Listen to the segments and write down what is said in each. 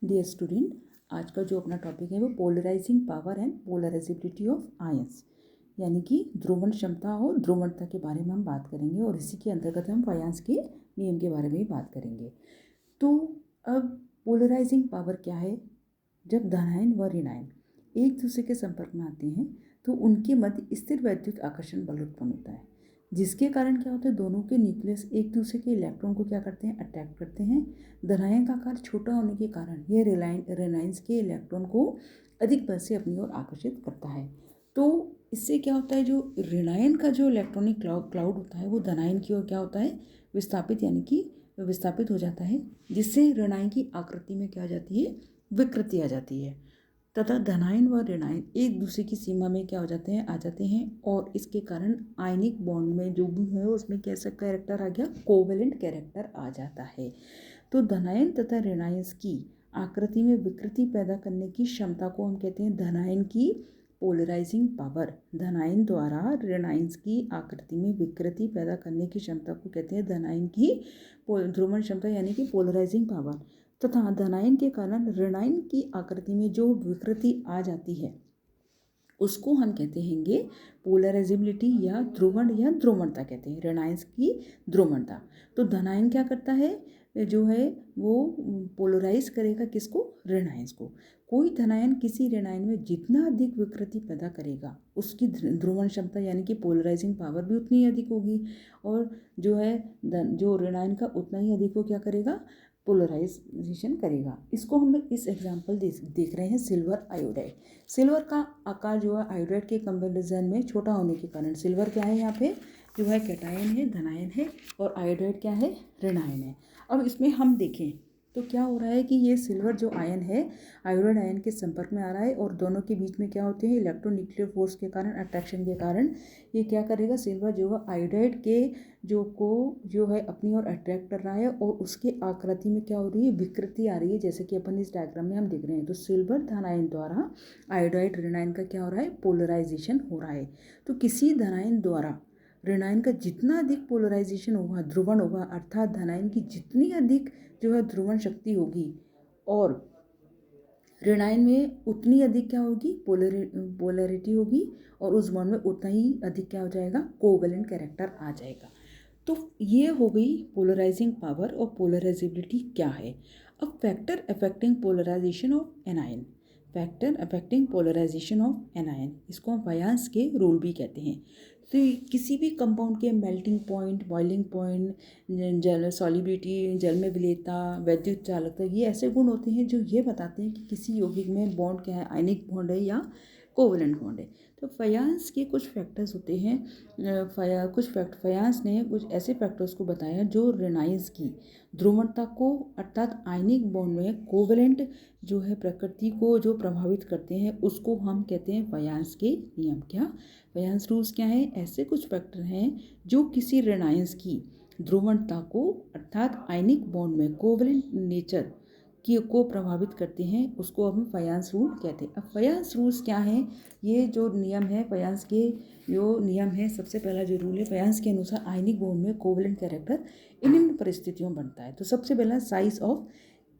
Dear student, आज का जो अपना टॉपिक है वो polarizing power and polarizability of ions, यानी कि ध्रुवण क्षमता और ध्रुवणता के बारे में हम बात करेंगे और इसी के अंतर्गत हम फायंस के नियम के बारे में भी बात करेंगे। तो अब पोलराइजिंग पावर क्या है? जब धनायन व ऋणायन एक दूसरे के संपर्क में आते हैं तो उनके मध्य स्थिर वैद्युत आकर्षण बल उत्पन्न होता है, जिसके कारण क्या होता है, दोनों के न्यूक्लियस एक दूसरे के इलेक्ट्रॉन को क्या करते हैं, अट्रैक्ट करते हैं। धनायन का आकार छोटा होने के कारण यह रेनाइंस के इलेक्ट्रॉन को अधिक बल से अपनी ओर आकर्षित करता है। तो इससे क्या होता है, जो ऋणायन का जो इलेक्ट्रॉनिक क्लाउड होता है वो धनायन की ओर क्या होता है, विस्थापित, यानी कि विस्थापित हो जाता है, जिससे ऋणायन की आकृति में क्या आ जाती है, विकृति आ जाती है तथा धनायन व ऋणायन एक दूसरे की सीमा में क्या हो जाते हैं, आ जाते हैं। और इसके कारण आयनिक बॉन्ड में जो भी है उसमें कैसा कैरेक्टर आ गया, कोवेलेंट कैरेक्टर आ जाता है। तो धनायन तथा ऋणायन की आकृति में विकृति पैदा करने की क्षमता को हम कहते हैं धनायन की पोलराइजिंग पावर। धनायन द्वारा ऋणायन की आकृति में विकृति पैदा करने की क्षमता को कहते हैं धनायन की ध्रुवण क्षमता, यानी कि पोलराइजिंग पावर। तथा धनायन के कारण ऋणायन की आकृति में जो विकृति आ जाती है उसको हम कहते हैंगे पोलराइजिबिलिटी या ध्रुवण या ध्रुवणता कहते हैं, ऋणायन की ध्रुवणता। तो धनायन क्या करता है, जो है वो पोलराइज करेगा किसको, ऋणायन को। कोई धनायन किसी ऋणायन में जितना अधिक विकृति पैदा करेगा उसकी ध्रुवण क्षमता यानी कि पोलराइजिंग पावर भी उतनी ही अधिक होगी, और जो है जो ऋणायन का उतना ही अधिक वो क्या करेगा, पोलराइजेशन करेगा। इसको हम इस एग्जाम्पल देख रहे हैं सिल्वर आयोडाइड। सिल्वर का आकार जो है आयोडाइड के कंपेरिजन में छोटा होने के कारण सिल्वर क्या है, यहाँ पे जो है कैटायन है, धनायन है, और आयोडाइड क्या है, ऋणायन है। अब इसमें हम देखें तो क्या हो रहा है कि ये सिल्वर जो आयन है आयोडाइड आयन के संपर्क में आ रहा है और दोनों के बीच में क्या होते हैं, इलेक्ट्रोन्यूक्लियर फोर्स के कारण, अट्रैक्शन के कारण ये क्या करेगा, सिल्वर जो है आयोडाइड के जो है अपनी ओर अट्रैक्ट कर रहा है और उसके आकृति में क्या हो रही है, विकृति आ रही है, जैसे कि अपन इस डायग्राम में हम देख रहे हैं। तो सिल्वर धनायन द्वारा आयोडाइड ऋणायन का क्या हो रहा है, पोलराइजेशन हो रहा है। तो किसी धनायन द्वारा ऋणायन का जितना अधिक पोलराइजेशन होगा, ध्रुवण होगा, अर्थात धनायन की जितनी अधिक जो है ध्रुवण शक्ति होगी और ऋणायन में उतनी अधिक क्या होगी, पोलरिटी होगी, और उस बॉन्ड में उतना ही अधिक क्या हो जाएगा, कोवेलेंट कैरेक्टर आ जाएगा। तो ये हो गई पोलराइजिंग पावर और पोलराइजिबिलिटी क्या है। अब factor affecting polarization of anion, factor affecting polarization of anion, इसको हम फायंस के रूल भी कहते हैं। तो किसी भी कंपाउंड के मेल्टिंग पॉइंट, बॉइलिंग पॉइंट, जल सॉलिबिलिटी, जल में विलेयता, वैद्युत चालकता, ये ऐसे गुण होते हैं जो ये बताते हैं कि किसी यौगिक में बॉन्ड क्या है, आयनिक बॉन्ड है या कोवेलेंट बॉन्ड है। तो फायंस के कुछ फैक्टर्स होते हैं, फायंस ने कुछ ऐसे फैक्टर्स को बताया जो ऋणायन की ध्रुवणता को अर्थात आयनिक बॉन्ड में कोवेलेंट जो है प्रकृति को जो प्रभावित करते हैं उसको हम कहते हैं फायंस के नियम। क्या फायंस रूल्स क्या है? ऐसे कुछ फैक्टर हैं जो किसी ऋणायन की ध्रुवणता को अर्थात आयनिक बॉन्ड में कोवेलेंट नेचर को प्रभावित करते हैं, उसको हम फायंस रूल कहते हैं। अब फायंस रूल्स क्या हैं? ये जो नियम है फायंस के, जो नियम है, सबसे पहला जो रूल है फायंस के अनुसार आयनिक बॉन्ड में कोवेलेंट कैरेक्टर इन निम्न परिस्थितियों में बनता है। तो सबसे पहला साइज ऑफ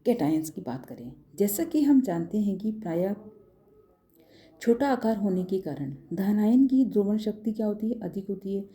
कैटायंस की बात करें, जैसा कि हम जानते हैं कि प्रायः छोटा आकार होने के कारण धनायन की ध्रुवण शक्ति क्या होती है, अधिक होती है।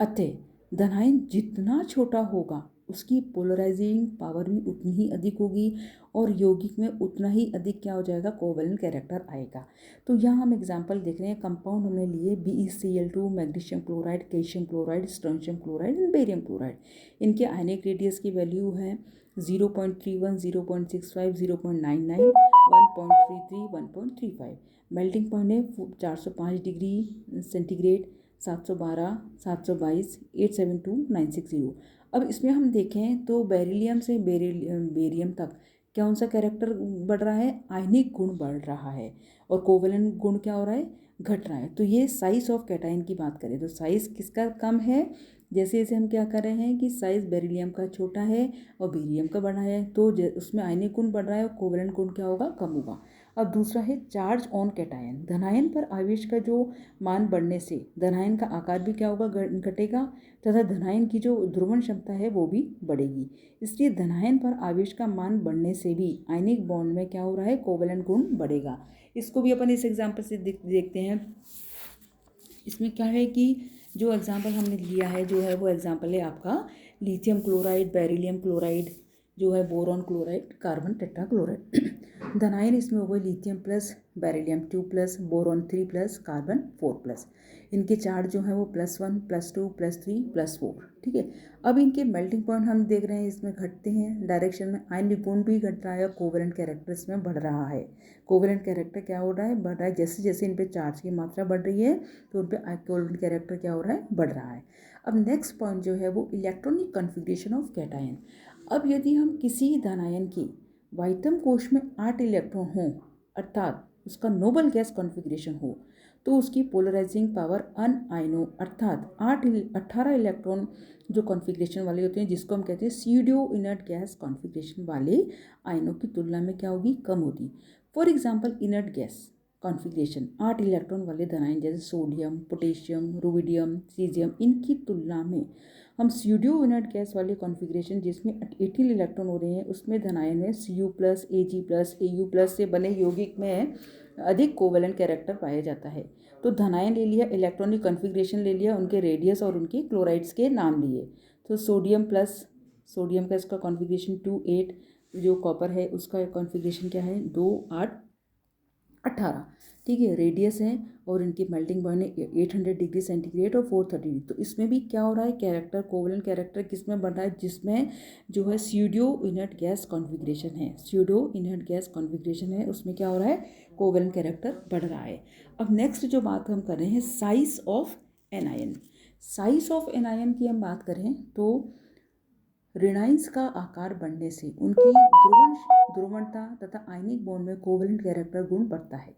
अतः धनायन जितना छोटा होगा उसकी पोलराइजिंग पावर भी उतनी ही अधिक होगी और यौगिक में उतना ही अधिक क्या हो जाएगा, कोवेलेंट कैरेक्टर आएगा। तो यहाँ हम एग्जांपल देख रहे हैं, कंपाउंड हमने लिए BeCl2, magnesium chloride, calcium chloride, strontium chloride and barium chloride. इनके आयनिक रेडियस की वैल्यू है 0.31, 0.65, 0.99, 1.33, 1.35। मेल्टिंग पॉइंट है 405 डिग्री सेंटीग्रेड, 712, 722, 872, 960। अब इसमें हम देखें तो बेरिलियम से बेरियम तक कौन सा कैरेक्टर बढ़ रहा है, आयनिक गुण बढ़ रहा है, और कोवेलेंट गुण क्या हो रहा है, घट रहा है। तो ये साइज ऑफ कैटायन की बात करें तो साइज किसका कम है, जैसे जैसे हम क्या कर रहे हैं कि साइज बेरिलियम का छोटा है और बेरियम का बड़ा है, तो उसमें आयनिक गुण बढ़ रहा है और कोवेलेंट गुण क्या होगा, कम होगा। अब दूसरा है चार्ज ऑन कैटायन। धनायन पर आवेश का जो मान बढ़ने से धनायन का आकार भी क्या होगा, घटेगा तथा धनायन की जो ध्रुवण क्षमता है वो भी बढ़ेगी। इसलिए धनायन पर आवेश का मान बढ़ने से भी आयनिक बॉन्ड में क्या हो रहा है, कोवैलेंट गुण बढ़ेगा। इसको भी अपन इस एग्जाम्पल से देखते हैं। इसमें क्या है कि जो एग्जाम्पल हमने लिया है जो है वो एग्जाम्पल है आपका लिथियम क्लोराइड, बेरिलियम क्लोराइड, जो है बोरॉन क्लोराइड, कार्बन टेट्राक्लोराइड। धनायन इसमें हो गए lithium plus, beryllium 2 plus, boron 3 plus, carbon 4 plus. इनके चार्ज जो है वो +1 +2 +3 +4। ठीक है। अब इनके मेल्टिंग पॉइंट हम देख रहे हैं, इसमें घटते हैं डायरेक्शन में। आयनिक गुण भी घट रहा है, कोवैलेंट कैरेक्टर इसमें बढ़ रहा है। कोवैलेंट कैरेक्टर क्या हो रहा है, बढ़ रहा है। जैसे जैसे इन पे चार्ज की मात्रा बढ़ रही है तो उन पे कोवैलेंट कैरेक्टर क्या हो रहा है, बढ़ रहा है। अब नेक्स्ट पॉइंट जो है वो इलेक्ट्रॉनिक कॉन्फ़िगरेशन ऑफ कैटायन। अब यदि हम किसी धनायन की वाइटम कोश में 8 इलेक्ट्रॉन हों, अर्थात उसका नोबल गैस कॉन्फ़िगरेशन हो, तो उसकी पोलराइजिंग पावर अनआयनो अर्थात 18 इलेक्ट्रॉन जो कॉन्फ़िगरेशन वाले होते हैं, जिसको हम कहते हैं स्यूडो इनर्ट गैस कॉन्फ़िगरेशन वाले आयनों की तुलना में क्या होगी, कम होगी। For example inert gas configuration 8 electron वाले धनायन जैसे सोडियम, पोटेशियम, रुबिडियम, सीजियम, इनकी तुलना में हम स्यूडो इनर्ट गैस वाले कॉन्फ़िगरेशन जिसमें 18 इलेक्ट्रॉन हो रहे हैं, उसमें धनायन में Cu+, Ag+, Au+ से बने यौगिक में अधिक कोवैलेंट कैरेक्टर पाया जाता है। तो धनायन ले लिया, इलेक्ट्रॉनिक कॉन्फ़िगरेशन ले लिया, उनके रेडियस और उनके क्लोराइड्स के नाम लिए। तो सोडियम का इसका कॉन्फ़िगरेशन 2 8, जो कॉपर है उसका कॉन्फ़िगरेशन क्या है 2 8 18। ठीक है। रेडियस है और इनकी मेल्टिंग पॉइंट है 800 डिग्री सेंटीग्रेड और 430 डिग्री। तो इसमें भी क्या हो रहा है, कैरेक्टर कोवैलेंट कैरेक्टर किस में बढ़ रहा है, जिसमें जो है स्यूडो इनर्ट गैस कॉन्फ़िगरेशन है, स्यूडो इनर्ट गैस कॉन्फ़िगरेशन है, उसमें क्या हो रहा है, कोवैलेंट कैरेक्टर बढ़ रहा है। अब नेक्स्ट जो बात हम कर रहे हैं size of anion. Size of anion की हम बात करें तो ऋणायंस का आकार बढ़ने से उनकी ध्रुवणता तथा आयनिक बॉन्ड में कोवैलेंट कैरेक्टर गुण बढ़ता है।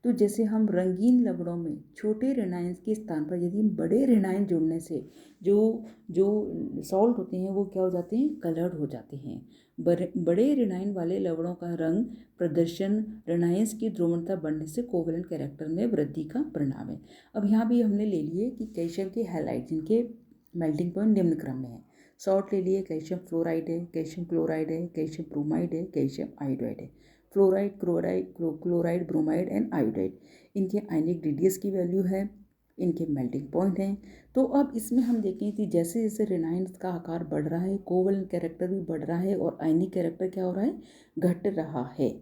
तो जैसे हम रंगीन लवणों में छोटे ऋणायंस के स्थान पर यदि बड़े ऋणायन जोड़ने से जो जो सॉल्ट होते हैं वो क्या हो जाते हैं, कलर्ड हो जाते हैं। बड़े ऋणायन वाले लवणों का रंग प्रदर्शन ऋणायंस की ध्रुवणता बढ़ने से कोवैलेंट कैरेक्टर में वृद्धि का परिणाम है। अब यहाँ भी हमने ले लिए कि कैल्शियम के हैलाइड जिनके मेल्टिंग पॉइंट निम्न क्रम में है। सॉल्ट ले लिए, कैल्शियम फ्लोराइड है, कैल्शियम क्लोराइड है, कैल्शियम ब्रोमाइड है, कैल्शियम आयोडाइड है। Fluoride, chloride, bromide and iodide, इनके आयनिक रेडियस की वैल्यू है, इनके मेल्टिंग पॉइंट हैं। तो अब इसमें हम देखें कि जैसे जैसे ऋणायंस का आकार बढ़ रहा है, कोवैलेंट कैरेक्टर भी बढ़ रहा है और आयनिक कैरेक्टर क्या हो रहा है, घट रहा है।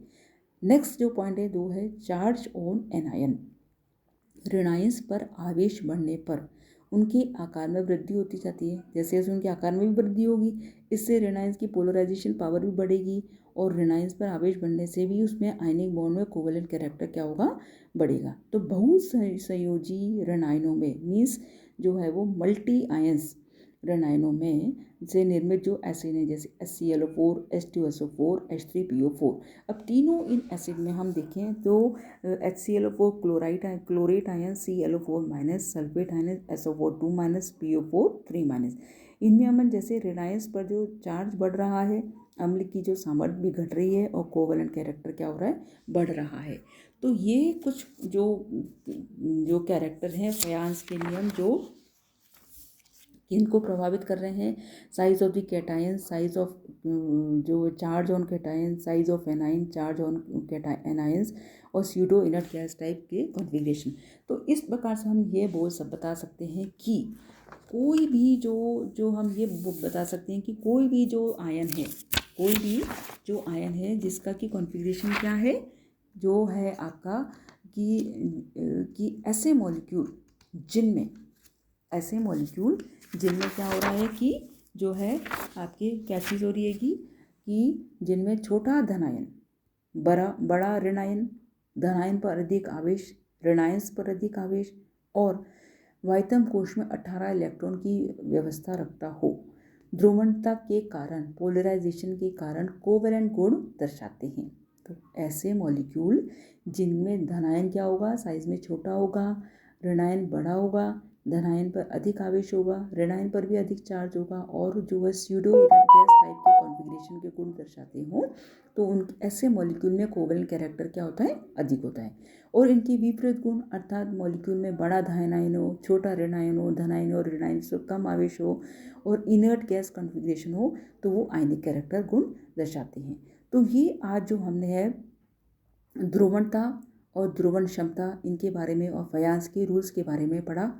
नेक्स्ट जो पॉइंट है 2 है चार्ज ऑन एनायन। ऋणायंस पर आवेश बढ़ने पर उनके आकार में वृद्धि होती जाती है। जैसे जैसे उनके आकार में भी वृद्धि होगी, इससे ऋणायंस की पोलराइजेशन पावर भी बढ़ेगी और ऋणायंस पर आवेश बढ़ने से भी उसमें आयनिक बॉन्ड में कोवैलेंट कैरेक्टर क्या होगा, बढ़ेगा। तो बहुसंयोजी ऋणायनों में मीन्स जो है वो मल्टी आयंस ऋणायनों में से निर्मित जो एसिड हैं जैसे HClO4, H2SO4, H3PO4। अब तीनों इन एसिड में हम देखें तो HClO4 chlorate ion, ClO4- sulphate ion, SO4 2-, PO4 3-। इनमें अमन जैसे ऋणायंस पर जो चार्ज बढ़ रहा है, अम्ल की जो सामर्थ्य भी घट रही है और कोवैलेंट कैरेक्टर क्या हो रहा है, बढ़ रहा है। तो ये कुछ जो कैरेक्टर हैं फयांस के नियम जो इनको प्रभावित कर रहे हैं। Size of the cation, size of जो charge on cation, size of anion, charge on anions और स्यूडो इनर्ट गैस टाइप के कॉन्फ़िगरेशन। तो इस प्रकार से हम ये बता सकते हैं कि कोई भी जो हम ये बता सकते हैं कि कोई भी जो आयन है जिसका कि कॉन्फ़िगरेशन क्या है, जो है आपका कि ऐसे मॉलिक्यूल जिनमें क्या हो रहा है कि जो है आपकी क्या चीज़ हो रही है कि जिनमें छोटा धनायन, बड़ा ऋणायन, धनायन पर अधिक आवेश, ऋणायंस पर अधिक आवेश और वाइटम कोश में 18 इलेक्ट्रॉन की व्यवस्था रखता हो, ध्रुवणता के कारण, पोलराइजेशन के कारण कोवैलेंट गुण दर्शाते हैं। तो ऐसे मॉलिक्यूल जिनमें धनायन क्या होगा, साइज में छोटा होगा, ऋणायन बड़ा होगा, धनायन पर अधिक आवेश होगा, ऋणायन पर भी अधिक चार्ज होगा और जो है स्यूडो इनर्ट गैस टाइप के कॉन्फ़िगरेशन के गुण दर्शाते हों, तो उन ऐसे मॉलिक्यूल में कोवेलेंट कैरेक्टर क्या होता है, अधिक होता है। और इनके विपरीत गुण अर्थात मॉलिक्यूल में बड़ा धन आयन हो, छोटा ऋण आयन हो, धन आयन और ऋण आयन से कम आवेश हो और इनर्ट गैस कॉन्फ़िगरेशन हो, तो वो आयनिक कैरेक्टर गुण दर्शाते हैं। तो ये आज जो हमने है ध्रुवणता और ध्रुवण क्षमता इनके बारे में और फयांस के रूल्स के बारे में पढ़ा।